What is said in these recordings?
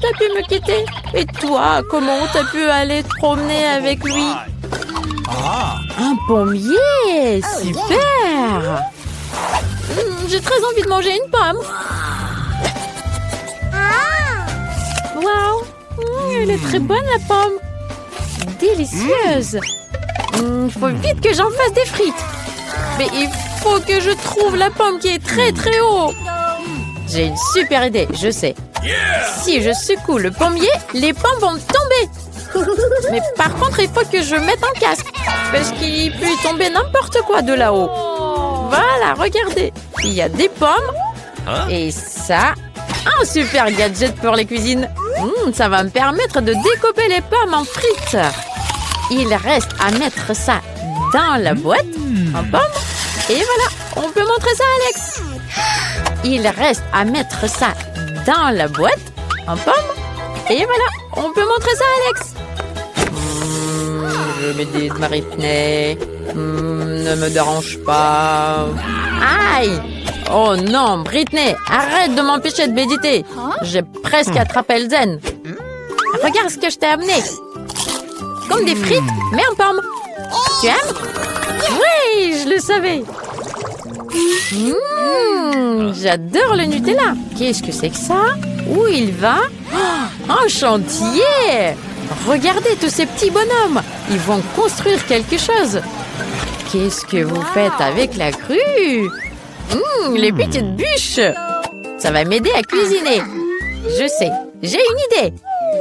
t'as pu me quitter? Et toi, comment t'as pu aller te promener avec lui? Un pommier! Super! J'ai très envie de manger une pomme. Waouh! Elle est très bonne, la pomme. Délicieuse. Il faut vite que j'en fasse des frites. Mais il faut que je trouve la pomme qui est très très haut. J'ai une super idée, je sais. Si je secoue le pommier, les pommes vont tomber. Mais par contre, il faut que je mette un casque. Parce qu'il peut tomber n'importe quoi de là-haut. Voilà, regardez. Il y a des pommes. Et ça, un super gadget pour les cuisines. Ça va me permettre de découper les pommes en frites. Il reste à mettre ça dans la boîte en pommes. Et voilà, on peut montrer ça à Alex. Il reste à mettre ça dans la boîte en pommes. Et voilà, on peut montrer ça à Alex. Je me dis, Britney, ne me dérange pas. Aïe! Oh non, Britney, arrête de m'empêcher de méditer. J'ai presque attrapé le zen. Regarde ce que je t'ai amené. Comme des frites, mais en pommes. Tu aimes? Oui, je le savais. J'adore le Nutella. Qu'est-ce que c'est que ça? Où il va? Un chantier! Regardez tous ces petits bonhommes. Ils vont construire quelque chose. Qu'est-ce que vous faites avec la grue? Les petites bûches. Ça va m'aider à cuisiner. Je sais, j'ai une idée.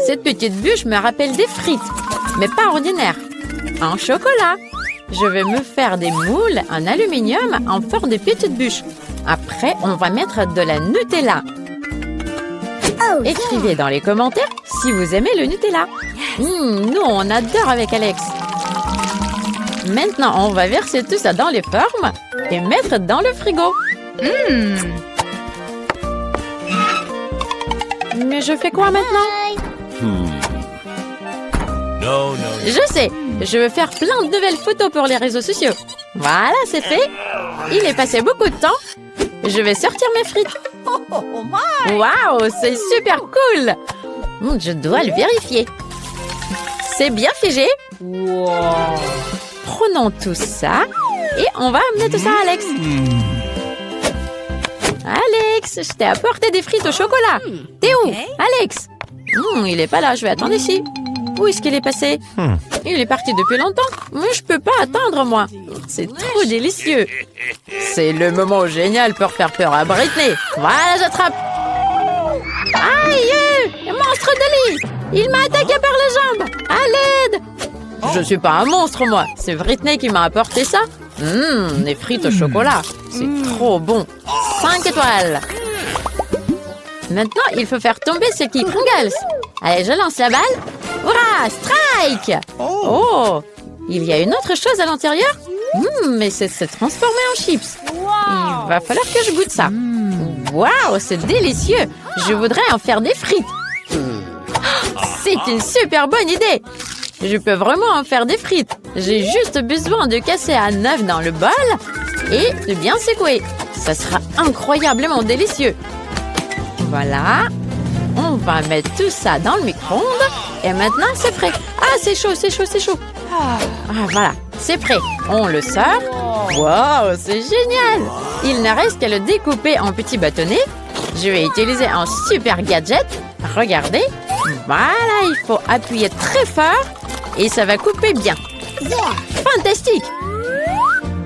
Cette petite bûche me rappelle des frites, mais pas ordinaires. En chocolat. Je vais me faire des moules en aluminium en forme de petites bûches. Après, on va mettre de la Nutella. Écrivez dans les commentaires si vous aimez le Nutella. Nous, on adore avec Alex. Maintenant, on va verser tout ça dans les formes et mettre dans le frigo. Mais je fais quoi maintenant? Je sais, je veux faire plein de nouvelles photos pour les réseaux sociaux. Voilà, c'est fait. Il est passé beaucoup de temps. Je vais sortir mes frites. Waouh, c'est super cool. Je dois le vérifier. C'est bien figé. Prenons tout ça et on va amener tout ça à Alex. Alex, je t'ai apporté des frites au chocolat. T'es où, Alex? Il est pas là, je vais attendre ici. Où est-ce qu'il est passé? Il est parti depuis longtemps. Mais je peux pas attendre, moi. C'est trop délicieux. C'est le moment génial pour faire peur à Britney. Voilà, j'attrape. Aïe! Monstre de lit! Il m'a attaqué par les jambes. À l'aide! Je suis pas un monstre, moi. C'est Britney qui m'a apporté ça. Les frites au chocolat. C'est trop bon. 5 étoiles. Maintenant, il faut faire tomber ce qui Pringles. Allez, je lance la balle. Hurrah! Strike! Oh! Il y a une autre chose à l'intérieur? Mais c'est transformé en chips. Il va falloir que je goûte ça. Waouh! C'est délicieux! Je voudrais en faire des frites. C'est une super bonne idée! Je peux vraiment en faire des frites. J'ai juste besoin de casser un œuf dans le bol et de bien secouer. Ça sera incroyablement délicieux. Voilà. On va mettre tout ça dans le micro-ondes. Et maintenant, c'est prêt. Ah, c'est chaud, c'est chaud, c'est chaud. Voilà, c'est prêt. On le sort. Wow, c'est génial. Il ne reste qu'à le découper en petits bâtonnets. Je vais utiliser un super gadget. Regardez. Voilà, il faut appuyer très fort. Et ça va couper bien. Fantastique.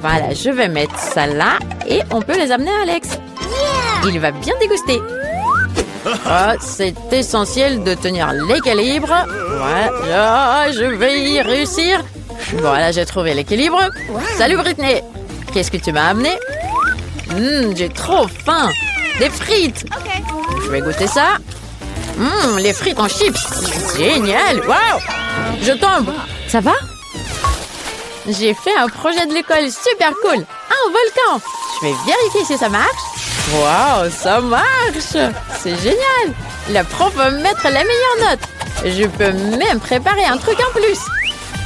Voilà, je vais mettre ça là. Et on peut les amener à Alex. Il va bien déguster. C'est essentiel de tenir l'équilibre. Voilà, je vais y réussir. Voilà, j'ai trouvé l'équilibre. Salut Britney. Qu'est-ce que tu m'as amené? J'ai trop faim. Des frites. Je vais goûter ça. Les frites en chips. Génial. Waouh. Je tombe. Ça va? J'ai fait un projet de l'école super cool. Un volcan. Je vais vérifier si ça marche. Waouh, ça marche! C'est génial! La prof va me mettre la meilleure note. Je peux même préparer un truc en plus.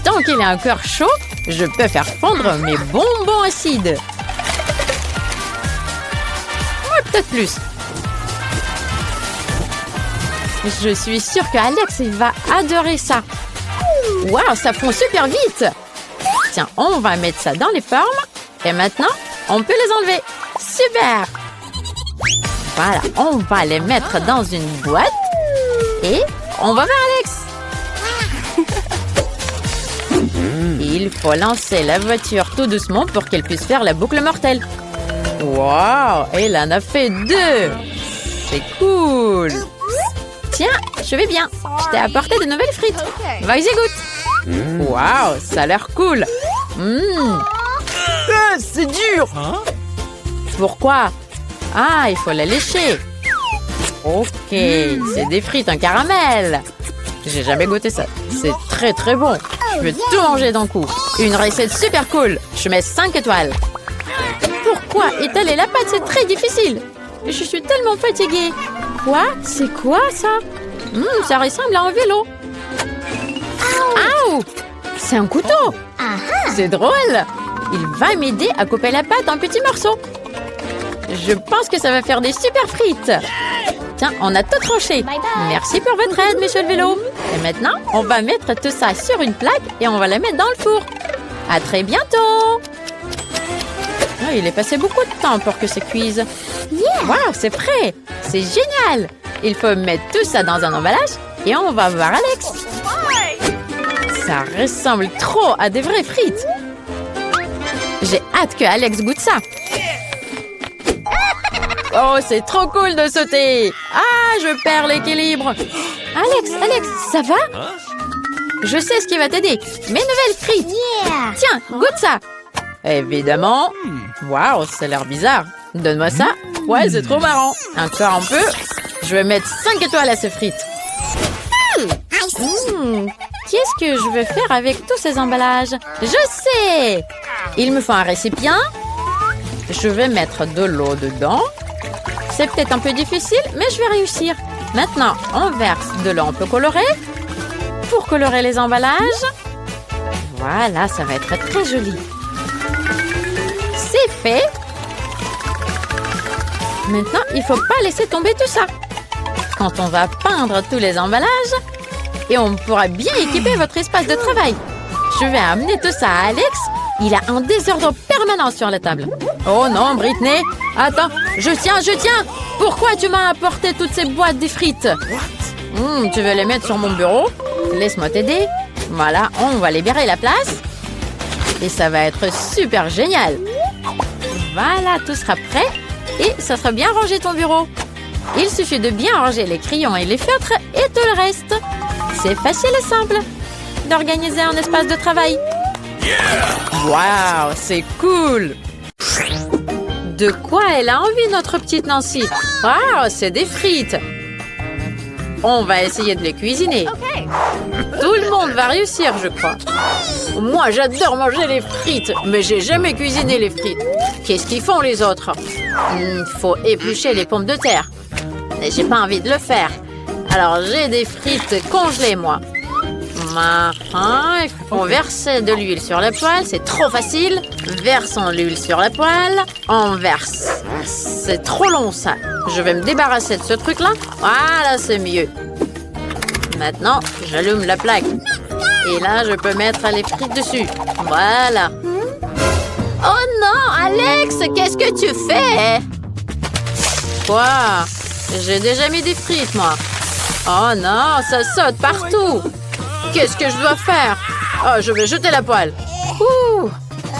Tant qu'il est encore chaud, je peux faire fondre mes bonbons acides. Ouais, peut-être plus. Je suis sûre que Alex il va adorer ça. Waouh, ça fond super vite. Tiens, on va mettre ça dans les formes. Et maintenant, on peut les enlever. Super. Voilà, on va les mettre dans une boîte. Et on va vers Alex. Il faut lancer la voiture tout doucement pour qu'elle puisse faire la boucle mortelle. Waouh, elle en a fait 2. C'est cool. Tiens, je vais bien. Je t'ai apporté de nouvelles frites. Vas-y, goûte. Waouh, ça a l'air cool. C'est dur. Pourquoi? Ah, il faut la lécher. Ok, c'est des frites en caramel. J'ai jamais goûté ça. C'est très très bon. Je vais tout manger d'un coup. Une recette super cool. Je mets 5 étoiles. Pourquoi étaler la pâte? C'est très difficile. Je suis tellement fatiguée. Quoi? C'est quoi ça? Ça ressemble à un vélo. Ouh! C'est un couteau. C'est drôle. Il va m'aider à couper la pâte en petits morceaux. Je pense que ça va faire des super frites. Tiens, on a tout tranché. Merci pour votre aide, monsieur le vélo. Et maintenant, on va mettre tout ça sur une plaque et on va la mettre dans le four. À très bientôt. Oh, il est passé beaucoup de temps pour que ça cuise. Waouh, c'est prêt. C'est génial. Il faut mettre tout ça dans un emballage et on va voir Alex. Ça ressemble trop à des vraies frites. J'ai hâte que Alex goûte ça. Oh, c'est trop cool de sauter. Ah, je perds l'équilibre. Alex, ça va? Je sais ce qui va t'aider. Mes nouvelles frites. Tiens, goûte ça. Évidemment. Waouh, ça a l'air bizarre. Donne-moi ça. Ouais, c'est trop marrant. Encore un peu. Je vais mettre 5 étoiles à ces frites. Qu'est-ce que je vais faire avec tous ces emballages? Je sais. Il me faut un récipient. Je vais mettre de l'eau dedans. C'est peut-être un peu difficile, mais je vais réussir. Maintenant, on verse de l'eau un peu colorée pour colorer les emballages. Voilà, ça va être très joli. C'est fait. Maintenant, il ne faut pas laisser tomber tout ça. Quand on va peindre tous les emballages, et on pourra bien équiper votre espace de travail. Je vais amener tout ça à Alex. Il a un désordre permanent sur la table. Oh non, Britney. Attends, je tiens. Pourquoi tu m'as apporté toutes ces boîtes de frites? Tu veux les mettre sur mon bureau? Laisse-moi t'aider. Voilà, on va libérer la place. Et ça va être super génial. Voilà, tout sera prêt. Et ça sera bien rangé ton bureau. Il suffit de bien ranger les crayons et les feutres et tout le reste. C'est facile et simple d'organiser un espace de travail. Waouh, c'est cool. De quoi elle a envie, notre petite Nancy? Waouh, c'est des frites. On va essayer de les cuisiner. Tout le monde va réussir, je crois. Moi, j'adore manger les frites, mais j'ai jamais cuisiné les frites. Qu'est-ce qu'ils font, les autres? Faut éplucher les pommes de terre. J'ai pas envie de le faire. Alors, j'ai des frites congelées, moi. Il faut verser de l'huile sur la poêle. C'est trop facile. Versons l'huile sur la poêle. On verse. C'est trop long, ça. Je vais me débarrasser de ce truc-là. Voilà, c'est mieux. Maintenant, j'allume la plaque. Et là, je peux mettre les frites dessus. Voilà. Oh non, Alex, qu'est-ce que tu fais? Quoi? J'ai déjà mis des frites, moi. Oh non, ça saute partout. Qu'est-ce que je dois faire? Oh, je vais jeter la poêle. Ouh.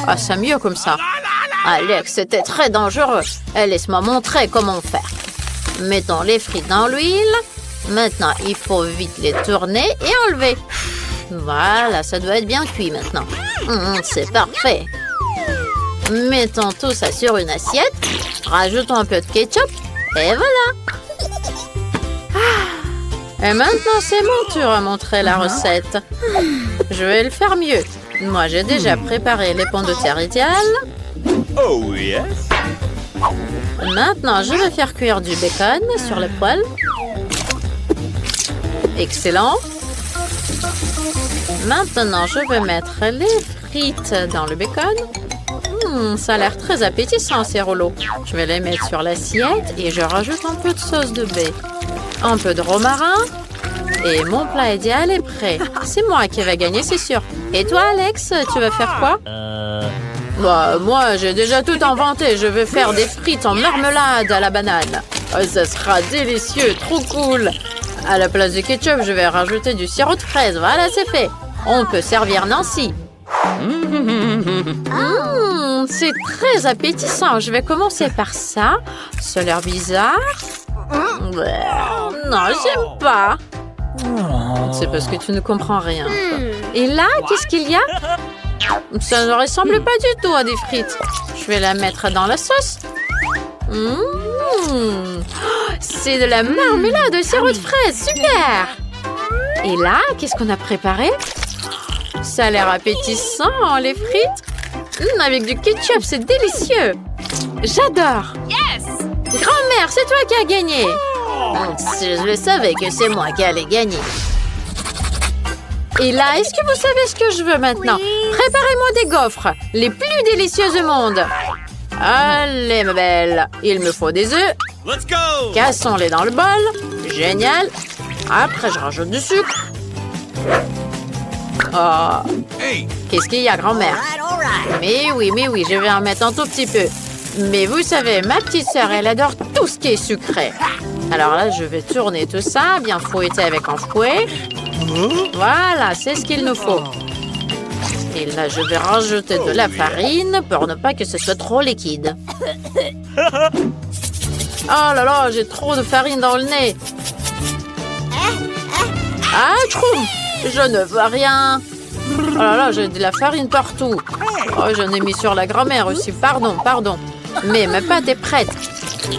Ah, c'est mieux comme ça. Alex, c'était très dangereux. Laisse-moi montrer comment faire. Mettons les frites dans l'huile. Maintenant, il faut vite les tourner et enlever. Voilà, ça doit être bien cuit maintenant. C'est parfait. Mettons tout ça sur une assiette. Rajoutons un peu de ketchup. Et voilà. Et maintenant, c'est mon tour à montrer la recette. Je vais le faire mieux. Moi, j'ai déjà préparé les pommes de terre idéales. Oh yes. Maintenant, je vais faire cuire du bacon sur la poêle. Excellent. Maintenant, je vais mettre les frites dans le bacon. Ça a l'air très appétissant, ces rouleaux. Je vais les mettre sur l'assiette et je rajoute un peu de sauce de baie. Un peu de romarin. Et mon plat idéal est prêt. C'est moi qui vais gagner, c'est sûr. Et toi, Alex, tu vas faire quoi? Bah, moi, j'ai déjà tout inventé. Je vais faire des frites en marmelade à la banane. Oh, ça sera délicieux, trop cool. À la place du ketchup, je vais rajouter du sirop de fraise. Voilà, c'est fait. On peut servir Nancy. C'est très appétissant. Je vais commencer par ça. Ça a l'air bizarre. Non, j'aime pas. C'est parce que tu ne comprends rien. Et là, qu'est-ce qu'il y a? Ça ne ressemble pas du tout à des frites. Je vais la mettre dans la sauce. C'est de la marmelade au sirop de fraise. Super! Et là, qu'est-ce qu'on a préparé? Ça a l'air appétissant, les frites. Avec du ketchup, c'est délicieux. J'adore. Grand-mère, c'est toi qui as gagné. Je le savais que c'est moi qui allais gagner. Et là, est-ce que vous savez ce que je veux maintenant? Préparez-moi des gaufres, les plus délicieuses au monde. Allez, ma belle, il me faut des œufs. Cassons-les dans le bol. Génial. Après, je rajoute du sucre. Oh. Qu'est-ce qu'il y a, grand-mère? Mais oui, je vais en mettre un tout petit peu. Mais vous savez, ma petite sœur, elle adore tout ce qui est sucré. Alors là, je vais tourner tout ça, bien fouetter avec un fouet. Voilà, c'est ce qu'il nous faut. Et là, je vais rajouter de la farine pour ne pas que ce soit trop liquide. Oh là là, j'ai trop de farine dans le nez. Ah, troum! Je ne vois rien. Oh là là, j'ai de la farine partout. Oh, j'en ai mis sur la grand-mère aussi. Pardon. Mais ma pâte est prête.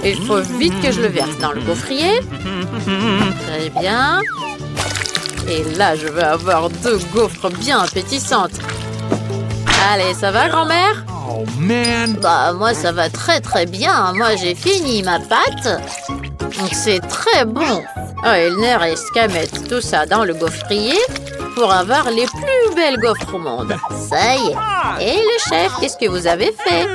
Il faut vite que je le verse dans le gaufrier. Très bien. Et là, je vais avoir 2 gaufres bien appétissantes. Allez, ça va, grand-mère? Oh, man! Bah, moi, ça va très bien. Moi, j'ai fini ma pâte. Donc, c'est très bon. Oh, il ne reste qu'à mettre tout ça dans le gaufrier pour avoir les plus belles gaufres au monde. Ça y est. Et le chef, qu'est-ce que vous avez fait?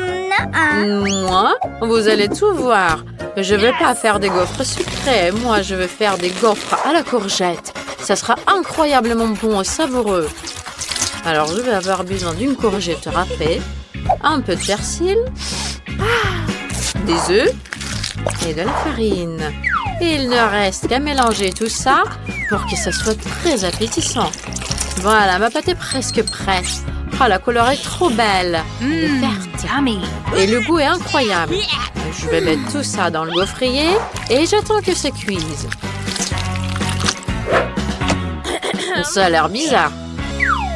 Moi? Vous allez tout voir. Je ne vais pas faire des gaufres sucrées. Moi, je vais faire des gaufres à la courgette. Ça sera incroyablement bon et savoureux. Alors, je vais avoir besoin d'une courgette râpée, un peu de persil, des œufs et de la farine. Et il ne reste qu'à mélanger tout ça pour que ça soit très appétissant. Voilà, ma pâte est presque prête. Oh, la couleur est trop belle. Elle est verte. Et le goût est incroyable. Je vais mettre tout ça dans le gaufrier et j'attends que ça cuise. Ça a l'air bizarre.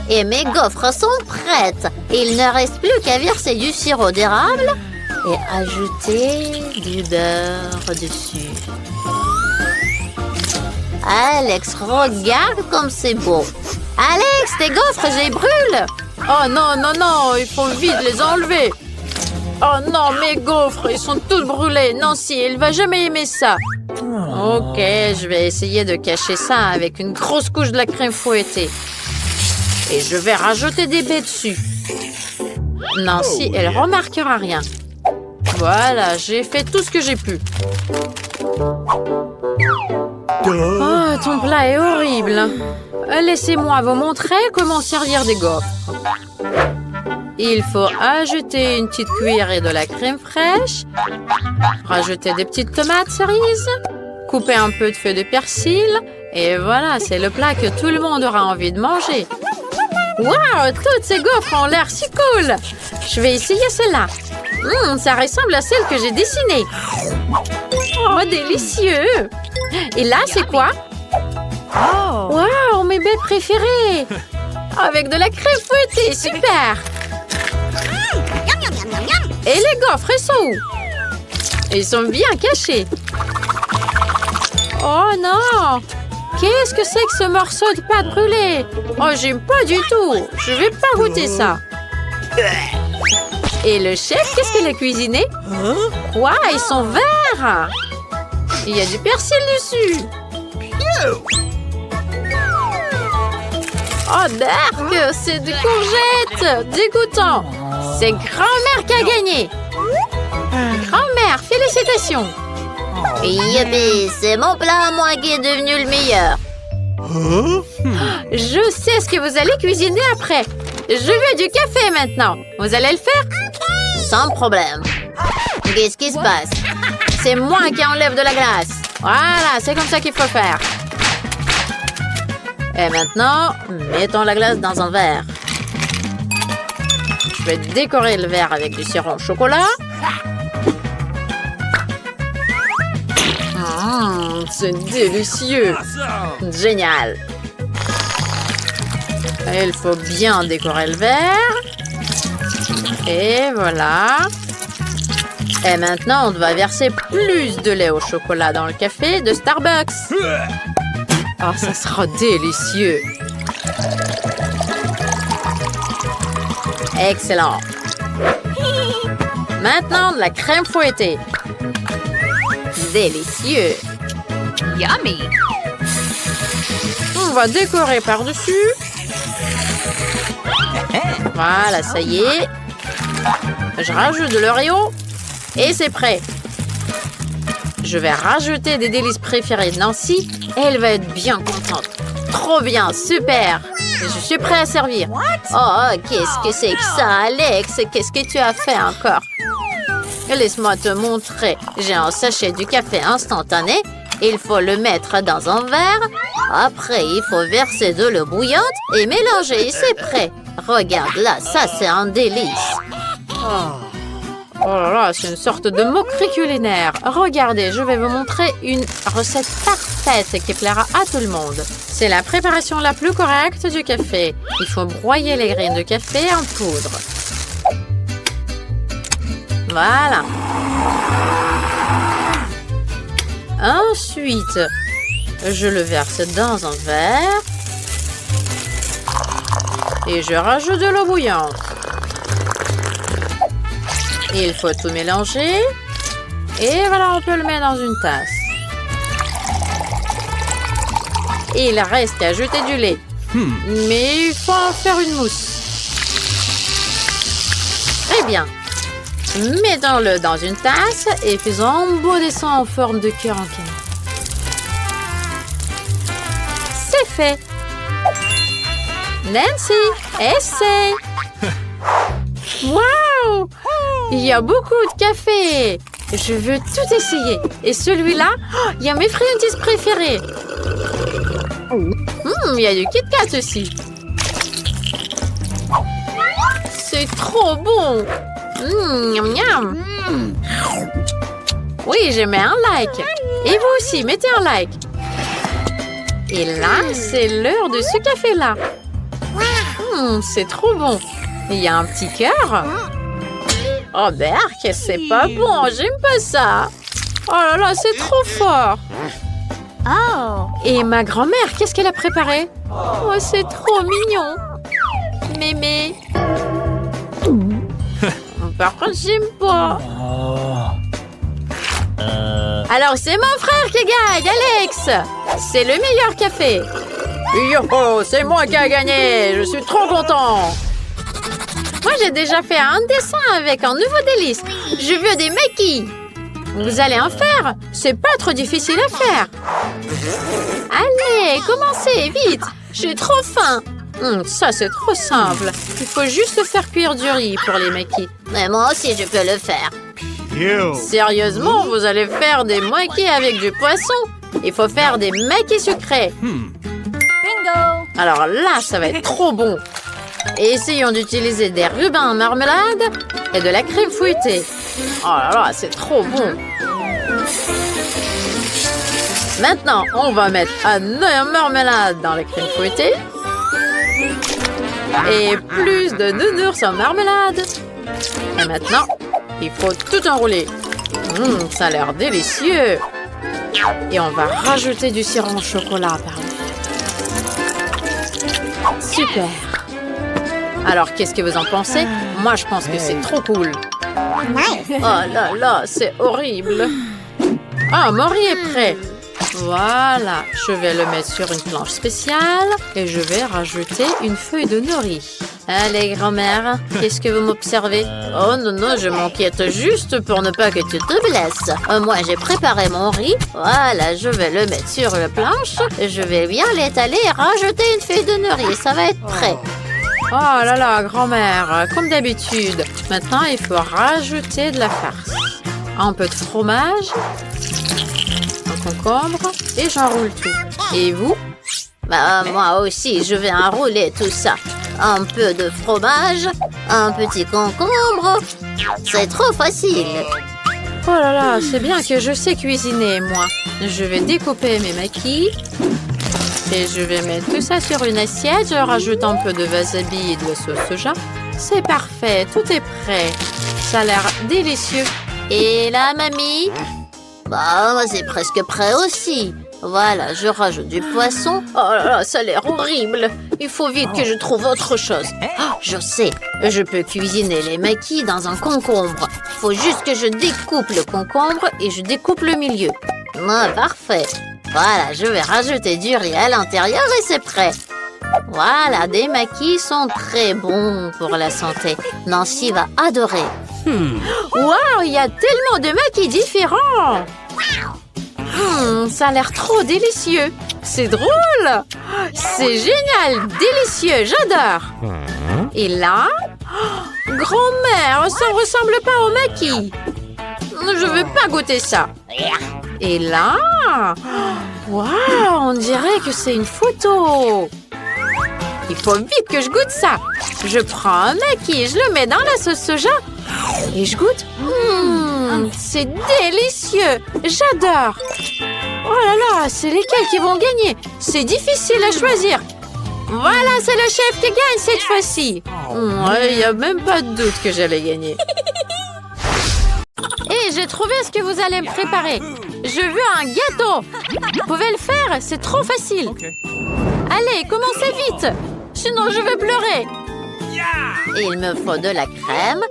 Et mes gaufres sont prêtes. Il ne reste plus qu'à verser du sirop d'érable et ajouter du beurre dessus. Alex, regarde comme c'est beau. Alex, tes gaufres, je les brûle. Oh non, il faut vite les enlever. Oh non, mes gaufres, ils sont toutes brûlées. Nancy, elle va jamais aimer ça. Ok, je vais essayer de cacher ça avec une grosse couche de la crème fouettée. Et je vais rajouter des baies dessus. Nancy, elle remarquera rien. Voilà, j'ai fait tout ce que j'ai pu. Oh, ton plat est horrible. Laissez-moi vous montrer comment servir des gaufres. Il faut ajouter une petite cuillerée de la crème fraîche, rajouter des petites tomates cerises, couper un peu de feuilles de persil, et voilà, c'est le plat que tout le monde aura envie de manger. Waouh, toutes ces gaufres ont l'air si cool! Je vais essayer celle-là. Ça ressemble à celle que j'ai dessinée. Oh, délicieux! Et là, c'est quoi? Waouh, mes baies préférées! Avec de la crème fouettée, super! Et les gaufres, elles sont où? Ils sont bien cachés. Oh non! Qu'est-ce que c'est que ce morceau de pâte brûlée? Oh, j'aime pas du tout. Je vais pas goûter ça. Et le chef, qu'est-ce qu'il a cuisiné? Quoi? Ils sont verts! Il y a du persil dessus. Oh, Dark, c'est des courgettes! Dégoûtant! C'est grand-mère qui a gagné! Grand-mère, félicitations! Youpi, c'est mon plat à moi qui est devenu le meilleur. Je sais ce que vous allez cuisiner après. Je veux du café maintenant. Vous allez le faire? Sans problème. Qu'est-ce qui se passe? C'est moi qui enlève de la glace. Voilà, c'est comme ça qu'il faut faire. Et maintenant, mettons la glace dans un verre. Je vais décorer le verre avec du sirop au chocolat. C'est délicieux. Génial. Il faut bien décorer le verre. Et voilà. Et maintenant, on doit verser plus de lait au chocolat dans le café de Starbucks. Oh, ça sera délicieux. Excellent. Maintenant, de la crème fouettée. Délicieux. Yummy. On va décorer par-dessus. Voilà, ça y est. Je rajoute de l'Oreo. Et c'est prêt. Je vais rajouter des délices préférées de Nancy. Elle va être bien contente. Trop bien, super. Je suis prêt à servir. Oh, qu'est-ce que c'est que ça, Alex? Qu'est-ce que tu as fait encore? Laisse-moi te montrer. J'ai un sachet du café instantané. Il faut le mettre dans un verre. Après, il faut verser de l'eau bouillante et mélanger. C'est prêt. Regarde là, ça c'est un délice. Oh là là, c'est une sorte de moquerie culinaire. Regardez, je vais vous montrer une recette parfaite qui plaira à tout le monde. C'est la préparation la plus correcte du café. Il faut broyer les graines de café en poudre. Voilà. Ensuite, je le verse dans un verre. Et je rajoute de l'eau bouillante. Il faut tout mélanger. Et voilà, on peut le mettre dans une tasse. Il reste qu'à ajouter du lait. Mais il faut en faire une mousse. Très bien. Mettons-le dans une tasse et faisons un beau dessin en forme de cœur en canne. C'est fait. Nancy, essaye. Waouh! Il y a beaucoup de café. Je veux tout essayer. Et celui-là, il y a mes friandises préférées. Il y a du Kit Kat aussi. C'est trop bon. Miam, miam. Oui, je mets un like. Et vous aussi, mettez un like. Et là, c'est l'heure de ce café-là. C'est trop bon. Il y a un petit cœur. Oh, Berk, c'est pas bon. J'aime pas ça. Oh là là, c'est trop fort. Oh. Et ma grand-mère, qu'est-ce qu'elle a préparé? Oh, c'est trop mignon. Mémé. Par contre, j'aime pas. Alors, c'est mon frère qui gagne, Alex. C'est le meilleur café. Yo, c'est moi qui ai gagné. Je suis trop content. Moi, j'ai déjà fait un dessin avec un nouveau délice. Je veux des maquis. Vous allez en faire? C'est pas trop difficile à faire. Allez, commencez, vite. J'ai trop faim. Ça, c'est trop simple. Il faut juste faire cuire du riz pour les maquis. Mais moi aussi, je peux le faire. Sérieusement, vous allez faire des maquis avec du poisson? Il faut faire des maquis sucrés. Bingo! Alors là, ça va être trop bon. Et essayons d'utiliser des rubans en marmelade et de la crème fouettée. Oh là là, c'est trop bon. Maintenant, on va mettre un œuf en marmelade dans la crème fouettée. Et plus de nounours en marmelade. Et maintenant, il faut tout enrouler. Ça a l'air délicieux. Et on va rajouter du sirop au chocolat par-dessus. Super. Alors, qu'est-ce que vous en pensez? Moi, je pense que c'est trop cool. Oh là là, c'est horrible. Ah, mon riz est prêt. Voilà, je vais le mettre sur une planche spéciale et je vais rajouter une feuille de nori. Allez, grand-mère, qu'est-ce que vous m'observez? Oh non, non, je m'inquiète juste pour ne pas que tu te blesses. Moi, j'ai préparé mon riz. Voilà, je vais le mettre sur la planche. Je vais bien l'étaler et rajouter une feuille de nori. Ça va être prêt. Oh là là, grand-mère, comme d'habitude. Maintenant, il faut rajouter de la farce. Un peu de fromage, un concombre et j'enroule tout. Et vous? Bah, moi aussi, je vais enrouler tout ça. Un peu de fromage, un petit concombre. C'est trop facile. Oh là là, c'est bien que je sais cuisiner, moi. Je vais découper mes maquis. Et je vais mettre tout ça sur une assiette. Je rajoute un peu de wasabi et de la sauce soja. C'est parfait, tout est prêt. Ça a l'air délicieux. Et là, mamie? Bah, c'est presque prêt aussi. Voilà, je rajoute du poisson. Oh là là, ça a l'air horrible. Il faut vite que je trouve autre chose. Oh, je sais, je peux cuisiner les maquis dans un concombre. Faut juste que je découpe le concombre et je découpe le milieu. Ah, parfait. Voilà, je vais rajouter du riz à l'intérieur et c'est prêt. Voilà, des maquis sont très bons pour la santé. Nancy va adorer. Waouh, il y a tellement de maquis différents. Ça a l'air trop délicieux. C'est drôle. C'est génial, délicieux, j'adore. Et là, grand-mère, ça ne ressemble pas au maquis. Je veux pas goûter ça. Et là, waouh, on dirait que c'est une photo. Il faut vite que je goûte ça. Je prends un maquis, je le mets dans la sauce soja et je goûte. C'est délicieux. J'adore. Oh là là, c'est lesquels qui vont gagner? C'est difficile à choisir. Voilà, c'est le chef qui gagne cette fois-ci. Il n'y a même pas de doute que j'allais gagner. Et j'ai trouvé ce que vous allez me préparer. Je veux un gâteau. Vous pouvez le faire, c'est trop facile. Allez, commencez vite. Sinon, je vais pleurer. Il me faut de la crème.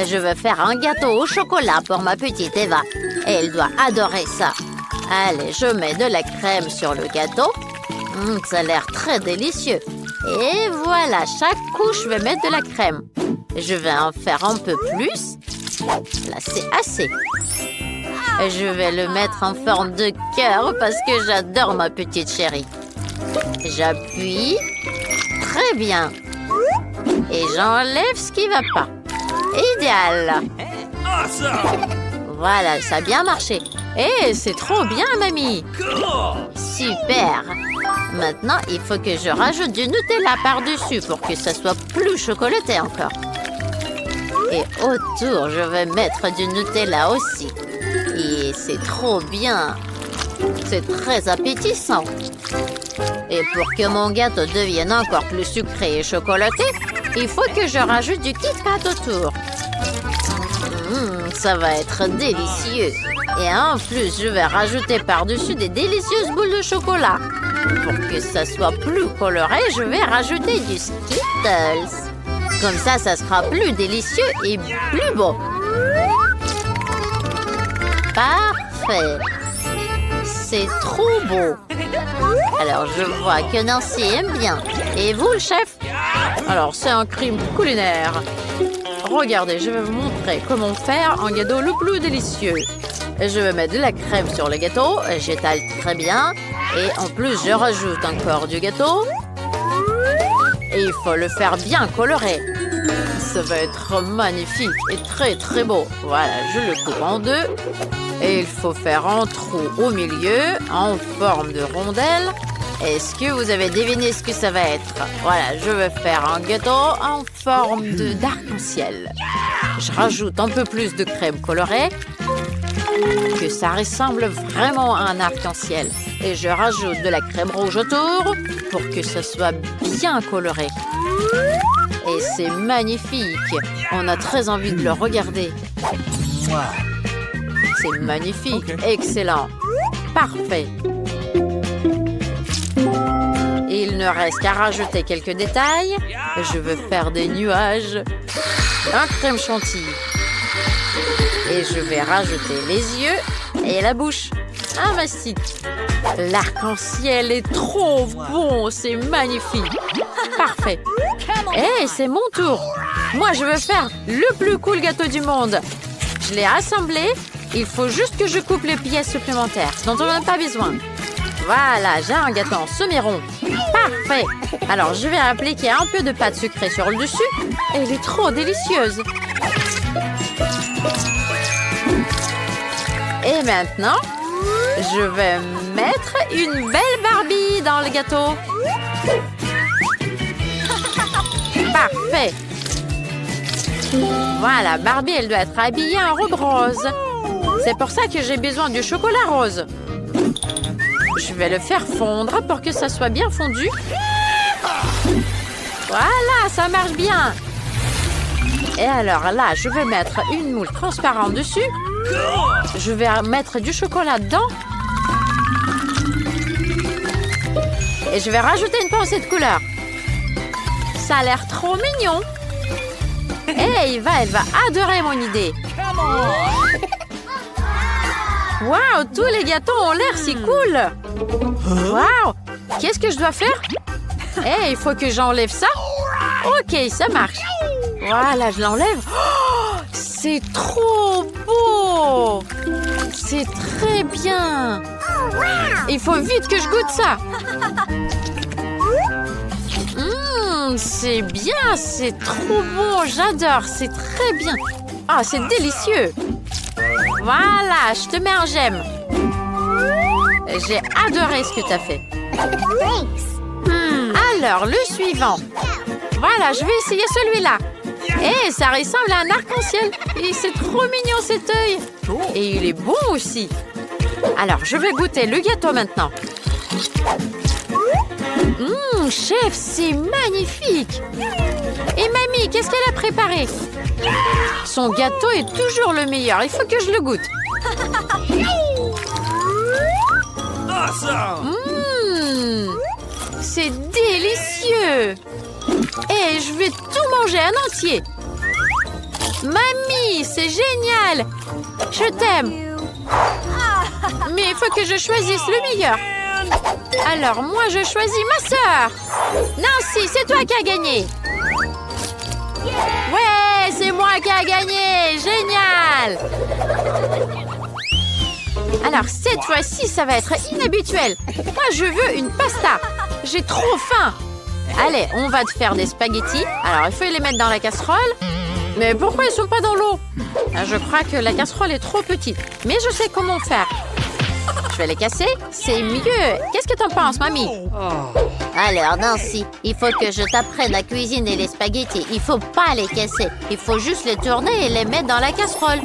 Je veux faire un gâteau au chocolat pour ma petite Eva. Elle doit adorer ça. Allez, je mets de la crème sur le gâteau. Ça a l'air très délicieux. Et voilà, chaque couche, je vais mettre de la crème. Je vais en faire un peu plus. Là, c'est assez. Je vais le mettre en forme de cœur parce que j'adore ma petite chérie. J'appuie. Très bien. Et j'enlève ce qui ne va pas. Idéal. Voilà, ça a bien marché. Et c'est trop bien, mamie. Super. Maintenant, il faut que je rajoute du Nutella par-dessus pour que ça soit plus chocolaté encore. Et autour, je vais mettre du Nutella aussi. Et c'est trop bien. C'est très appétissant. Et pour que mon gâteau devienne encore plus sucré et chocolaté, il faut que je rajoute du Kit Kat autour. Ça va être délicieux. Et en plus, je vais rajouter par-dessus des délicieuses boules de chocolat. Pour que ça soit plus coloré, je vais rajouter du Skittles. Comme ça sera plus délicieux et plus beau. Parfait. C'est trop beau. Alors, je vois que Nancy aime bien. Et vous, le chef? Alors, c'est un crime culinaire. Regardez, je vais vous montrer comment faire un gâteau le plus délicieux. Je vais mettre de la crème sur le gâteau. J'étale très bien. Et en plus, je rajoute encore du gâteau. Et il faut le faire bien coloré. Ça va être magnifique et très très beau. Voilà, je le coupe en deux. Et il faut faire un trou au milieu en forme de rondelle. Est-ce que vous avez deviné ce que ça va être? Voilà, je vais faire un gâteau en forme d'arc-en-ciel. Je rajoute un peu plus de crème colorée. Que ça ressemble vraiment à un arc-en-ciel. Et je rajoute de la crème rouge autour pour que ça soit bien coloré. Et c'est magnifique. On a très envie de le regarder. C'est magnifique. Excellent. Parfait. Il ne reste qu'à rajouter quelques détails. Je veux faire des nuages. Un crème chantilly. Et je vais rajouter les yeux et la bouche. Un mastic. L'arc-en-ciel est trop bon. C'est magnifique. Parfait. Hey, c'est mon tour. Moi, je veux faire le plus cool gâteau du monde. Je l'ai assemblé. Il faut juste que je coupe les pièces supplémentaires dont on n'a pas besoin. Voilà, j'ai un gâteau en semi-rond. Parfait. Alors, je vais appliquer un peu de pâte sucrée sur le dessus. Elle est trop délicieuse. Et maintenant, je vais mettre une belle Barbie dans le gâteau. Parfait. Voilà, Barbie, elle doit être habillée en robe rose. C'est pour ça que j'ai besoin du chocolat rose. Je vais le faire fondre pour que ça soit bien fondu. Voilà, ça marche bien. Et alors là, je vais mettre une moule transparente dessus. Je vais mettre du chocolat dedans. Et je vais rajouter une pincée de couleur. Ça a l'air trop mignon. Et elle va adorer mon idée. Waouh, tous les gâteaux ont l'air si cool. Waouh, qu'est-ce que je dois faire? Il faut que j'enlève ça. Ok, ça marche. Voilà, je l'enlève. Oh, c'est trop beau. C'est très bien. Il faut vite que je goûte ça. C'est bien, c'est trop bon, j'adore, c'est très bien. Ah, c'est délicieux. Voilà, je te mets un j'aime. J'ai adoré ce que tu as fait. Alors, le suivant. Voilà, je vais essayer celui-là. Et ça ressemble à un arc-en-ciel. Et c'est trop mignon cet œil. Et il est bon aussi. Alors, je vais goûter le gâteau maintenant. Chef, c'est magnifique. Et mamie, qu'est-ce qu'elle a préparé? Son gâteau est toujours le meilleur. Il faut que je le goûte. C'est délicieux. Et je vais tout manger en entier. Mamie, c'est génial. Je t'aime. Mais il faut que je choisisse le meilleur. Alors, moi, je choisis ma sœur. Nancy, c'est toi qui as gagné. Ouais, c'est moi qui ai gagné. Génial. Alors, cette fois-ci, ça va être inhabituel. Moi, je veux une pasta. J'ai trop faim. Allez, on va te faire des spaghettis. Alors, il faut les mettre dans la casserole. Mais pourquoi ils ne sont pas dans l'eau? Je crois que la casserole est trop petite. Mais je sais comment faire. Je vais les casser, c'est mieux. Qu'est-ce que t'en penses, mamie? Alors, Nancy, il faut que je t'apprenne à cuisiner les spaghettis. Il faut pas les casser. Il faut juste les tourner et les mettre dans la casserole.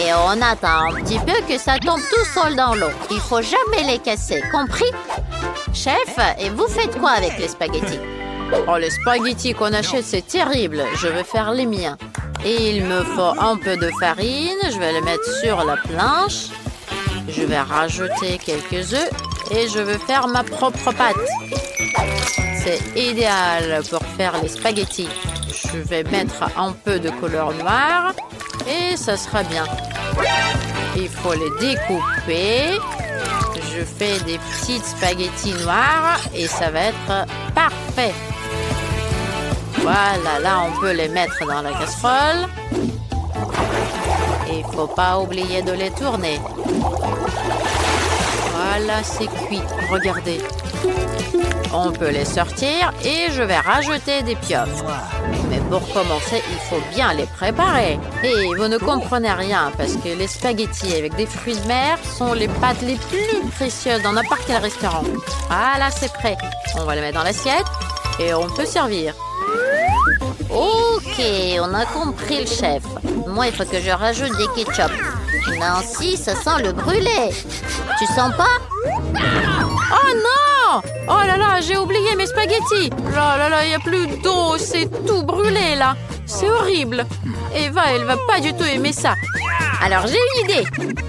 Et on attend un petit peu que ça tombe tout seul dans l'eau. Il faut jamais les casser, compris? Chef, et vous faites quoi avec les spaghettis? Oh, les spaghettis qu'on achète, c'est terrible. Je vais faire les miens. Et il me faut un peu de farine. Je vais les mettre sur la planche. Je vais rajouter quelques œufs et je vais faire ma propre pâte. C'est idéal pour faire les spaghettis. Je vais mettre un peu de couleur noire et ça sera bien. Il faut les découper. Je fais des petites spaghettis noirs et ça va être parfait. Voilà, là on peut les mettre dans la casserole. Il ne faut pas oublier de les tourner. Voilà, c'est cuit. Regardez. On peut les sortir et je vais rajouter des pieuvres. Mais pour commencer, il faut bien les préparer. Et vous ne comprenez rien parce que les spaghettis avec des fruits de mer sont les pâtes les plus précieuses dans n'importe quel restaurant. Voilà, c'est prêt. On va les mettre dans l'assiette et on peut servir. Ok, on a compris le chef. Moi, il faut que je rajoute des ketchup. Nancy, ça sent le brûlé. Tu sens pas? Oh non! Oh là là, j'ai oublié mes spaghettis. Là là là, il n'y a plus d'eau, c'est tout brûlé là. C'est horrible. Eva, elle va pas du tout aimer ça. Alors j'ai une idée.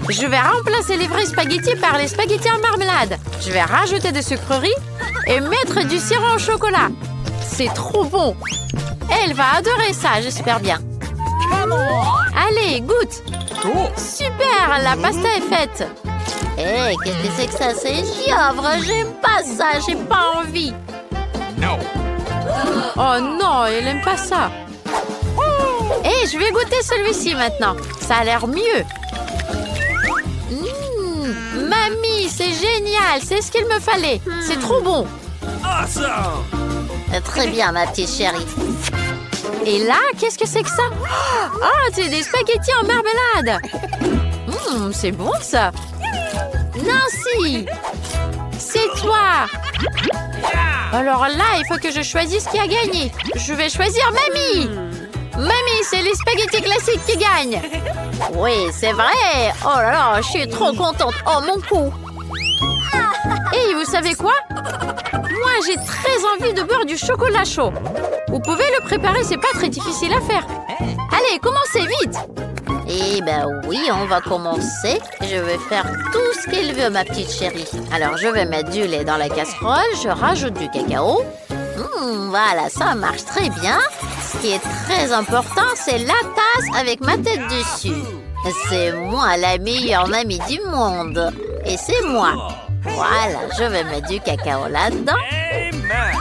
Je vais remplacer les vrais spaghettis par les spaghettis en marmelade. Je vais rajouter des sucreries et mettre du sirop au chocolat. C'est trop bon. Elle va adorer ça, j'espère bien. Allez, goûte. Super, la pasta est faite. Hé, qu'est-ce que c'est que ça? C'est giovre, j'aime pas ça, j'ai pas envie. No. Oh non, elle aime pas ça. Et je vais goûter celui-ci maintenant. Ça a l'air mieux. Mamie, c'est génial. C'est ce qu'il me fallait. C'est trop bon. Awesome! Très bien, ma petite chérie. Et là, qu'est-ce que c'est que ça? Ah, c'est des spaghettis en marmelade. C'est bon, ça. Nancy, c'est toi. Alors là, il faut que je choisisse qui a gagné. Je vais choisir Mamie. Mamie, c'est les spaghettis classiques qui gagnent. Oui, c'est vrai. Oh là là, je suis trop contente. Oh, mon cou. Et vous savez quoi? Moi, j'ai très envie de boire du chocolat chaud. Vous pouvez le préparer, c'est pas très difficile à faire. Allez, commencez vite. Eh ben oui, on va commencer. Je vais faire tout ce qu'il veut, ma petite chérie. Alors, je vais mettre du lait dans la casserole. Je rajoute du cacao. Voilà, ça marche très bien. Ce qui est très important, c'est la tasse avec ma tête dessus. C'est moi la meilleure mamie du monde. Et c'est moi. Voilà, je vais mettre du cacao là-dedans. Amen!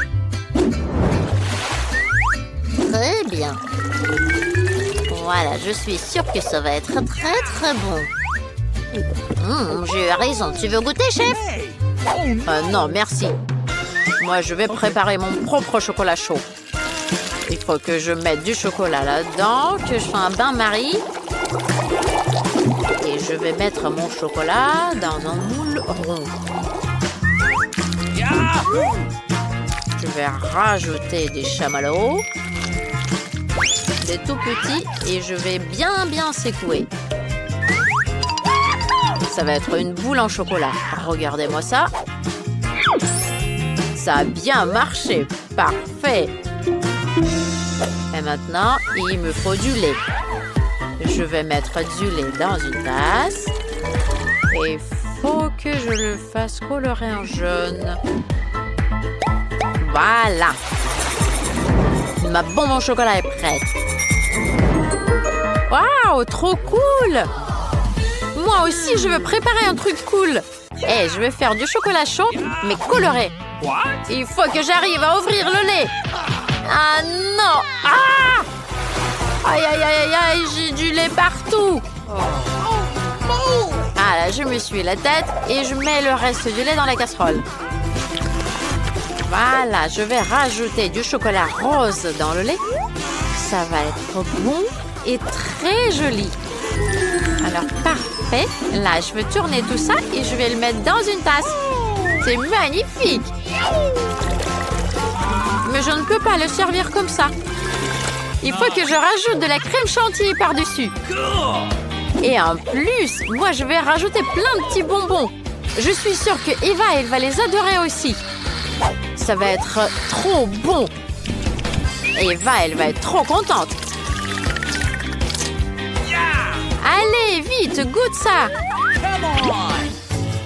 Très bien. Voilà, je suis sûre que ça va être très, très bon. J'ai eu raison. Tu veux goûter, chef? Non, merci. Moi, je vais préparer mon propre chocolat chaud. Il faut que je mette du chocolat là-dedans, que je fasse un bain-marie. Et je vais mettre mon chocolat dans un moule rond. Je vais rajouter des chamallows. Des tout petits. Et je vais bien secouer. Ça va être une boule en chocolat. Regardez-moi ça. Ça a bien marché. Parfait. Et maintenant, il me faut du lait. Je vais mettre du lait dans une tasse. Et il faut que je le fasse colorer en jaune. Voilà. Ma bombe au chocolat est prête. Waouh, trop cool! Moi aussi, je veux préparer un truc cool. Et je vais faire du chocolat chaud, mais coloré. Il faut que j'arrive à ouvrir le lait. Ah non! Ah! Aïe, aïe, aïe, aïe, j'ai du lait partout. Ah là, je me suis la tête et je mets le reste du lait dans la casserole. Voilà, je vais rajouter du chocolat rose dans le lait. Ça va être bon et très joli. Alors, parfait. Là, je vais tourner tout ça et je vais le mettre dans une tasse. C'est magnifique. Mais je ne peux pas le servir comme ça. Il faut que je rajoute de la crème chantilly par-dessus. Et en plus, moi, je vais rajouter plein de petits bonbons. Je suis sûre que Eva, elle va les adorer aussi. Ça va être trop bon. Eva, elle va être trop contente. Allez, vite, goûte ça.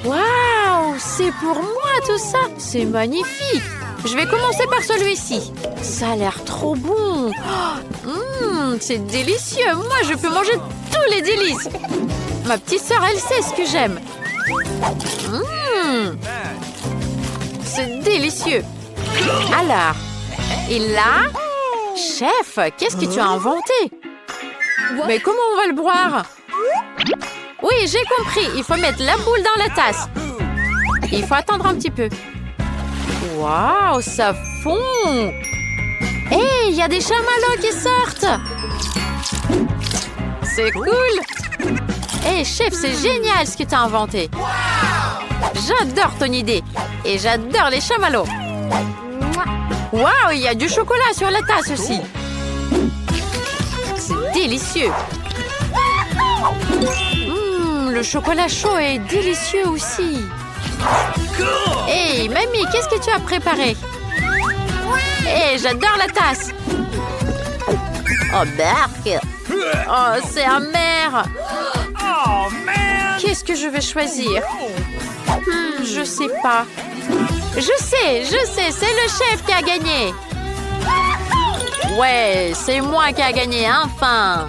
Waouh, c'est pour moi tout ça. C'est magnifique. Je vais commencer par celui-ci. Ça a l'air trop bon. C'est délicieux. Moi, je peux manger tous les délices. Ma petite sœur, elle sait ce que j'aime. C'est délicieux. Alors, et là, chef, qu'est-ce que tu as inventé? Mais comment on va le boire? Oui, j'ai compris. Il faut mettre la boule dans la tasse. Il faut attendre un petit peu. Waouh, ça fond! Hé, il y a des chamallows qui sortent! C'est cool! Hé, chef, c'est génial ce que tu as inventé! J'adore ton idée! Et j'adore les chamallows! Waouh, il y a du chocolat sur la tasse aussi! C'est délicieux! Le chocolat chaud est délicieux aussi! Hé, mamie, qu'est-ce que tu as préparé? Hé, j'adore la tasse! Oh, Berk! Oh, c'est amer! Oh, man! Qu'est-ce que je vais choisir? Je sais pas. Je sais, c'est le chef qui a gagné! Ouais, c'est moi qui a gagné, enfin!